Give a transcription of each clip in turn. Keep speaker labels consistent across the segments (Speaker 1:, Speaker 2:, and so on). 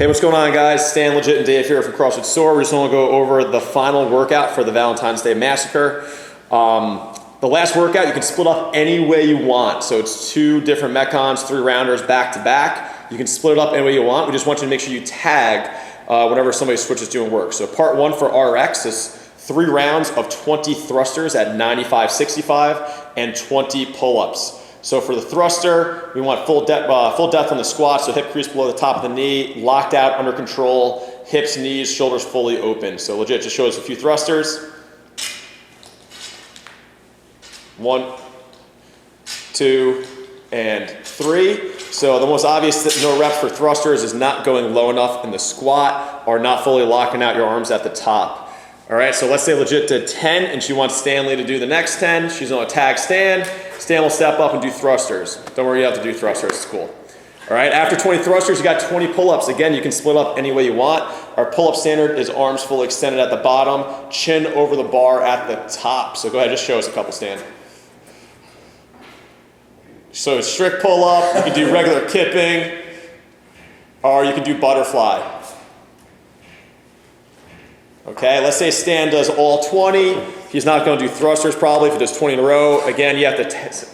Speaker 1: Hey, what's going on, guys? Stan, Legit, and Dave here from CrossFit Store. We just want to go over the final workout for the Valentine's Day Massacre. The last workout you can split up any way you want. So it's 2 different Metcons, 3 rounders back to back. You can split it up any way you want. We just want you to make sure you tag whenever somebody switches doing work. So part 1 for RX is 3 rounds of 20 thrusters at 95-65 and 20 pull-ups. So for the thruster, we want full depth on the squat, so hip crease below the top of the knee, locked out, under control, hips, knees, shoulders fully open. So legit, just show us a few thrusters. 1, 2, and 3. So the most obvious no reps for thrusters is not going low enough in the squat or not fully locking out your arms at the top. All right, so let's say Legit did 10 and she wants Stanley to do the next 10. She's gonna tag Stan. Stan will step up and do thrusters. Don't worry, you have to do thrusters, it's cool. All right, after 20 thrusters, you got 20 pull-ups. Again, you can split up any way you want. Our pull-up standard is arms fully extended at the bottom, chin over the bar at the top. So go ahead, just show us a couple, Stan. So strict pull-up, you can do regular kipping, or you can do butterfly. Okay, let's say Stan does all 20. He's not going to do thrusters probably if he does 20 in a row. Again, you have to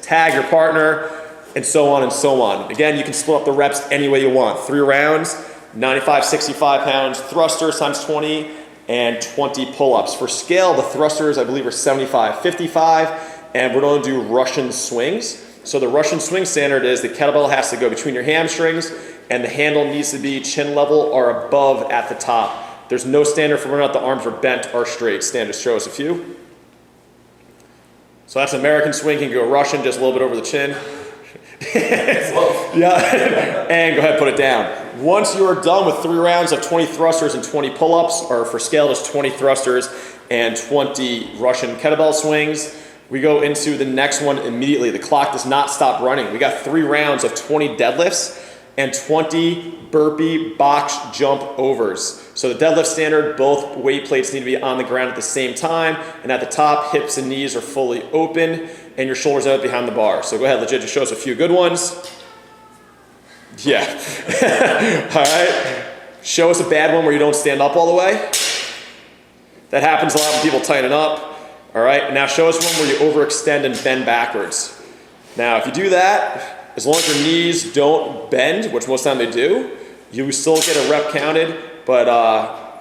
Speaker 1: tag your partner, and so on and so on. Again, you can split up the reps any way you want. 3 rounds, 95-65 pounds, thrusters times 20, and 20 pull-ups. For scale, the thrusters, I believe, are 75-55, and we're going to do Russian swings. So the Russian swing standard is the kettlebell has to go between your hamstrings, and the handle needs to be chin level or above at the top. There's no standard for whether or not the arms are bent or straight. Stan, just show us a few. So that's American swing. You can go Russian, just a little bit over the chin. Yeah, and go ahead and put it down. Once you're done with 3 rounds of 20 thrusters and 20 pull-ups, or for scale, just 20 thrusters and 20 Russian kettlebell swings, we go into the next one immediately. The clock does not stop running. We got 3 rounds of 20 deadlifts and 20 burpee box jump overs. So the deadlift standard, both weight plates need to be on the ground at the same time, and at the top, hips and knees are fully open, and your shoulders out behind the bar. So go ahead, Legit, just show us a few good ones. Yeah. All right. Show us a bad one where you don't stand up all the way. That happens a lot when people tighten up. All right, and now show us one where you overextend and bend backwards. Now, if you do that, as long as your knees don't bend, which most of the time they do, you still get a rep counted, but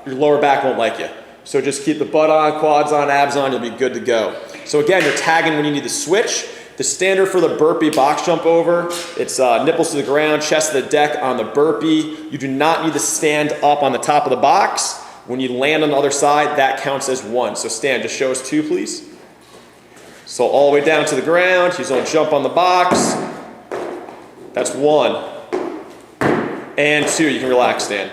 Speaker 1: your lower back won't like you. So just keep the butt on, quads on, abs on, you'll be good to go. So again, you're tagging when you need to switch. The standard for the burpee box jump over, it's nipples to the ground, chest to the deck on the burpee. You do not need to stand up on the top of the box. When you land on the other side, that counts as 1. So Stan, just show us 2, please. So all the way down to the ground, he's gonna jump on the box. That's 1. And 2, you can relax, Stan.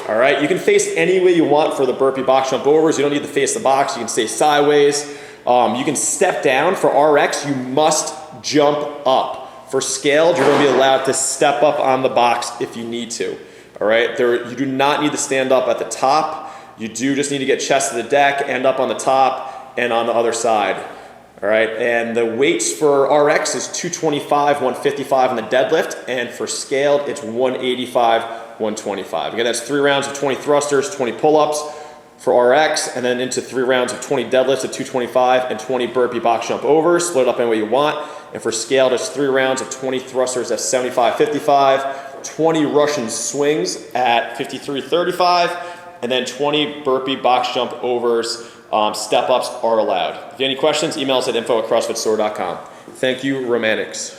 Speaker 1: All right, you can face any way you want for the burpee box jump overs. You don't need to face the box, you can stay sideways. You can step down. For RX, you must jump up. For scaled, you're gonna be allowed to step up on the box if you need to. All right, you do not need to stand up at the top. You do just need to get chest to the deck, end up on the top and on the other side. All right, and the weights for RX is 225, 155 on the deadlift, and for scaled, it's 185, 125. Again, that's 3 rounds of 20 thrusters, 20 pull-ups for RX, and then into 3 rounds of 20 deadlifts at 225 and 20 burpee box jump overs, split it up any way you want. And for scaled, it's 3 rounds of 20 thrusters at 75-55, 20 Russian swings at 53-35, and then 20 burpee box jump overs. Step-ups are allowed. If you have any questions, email us at info@crossfitstore.com. Thank you, Romantics.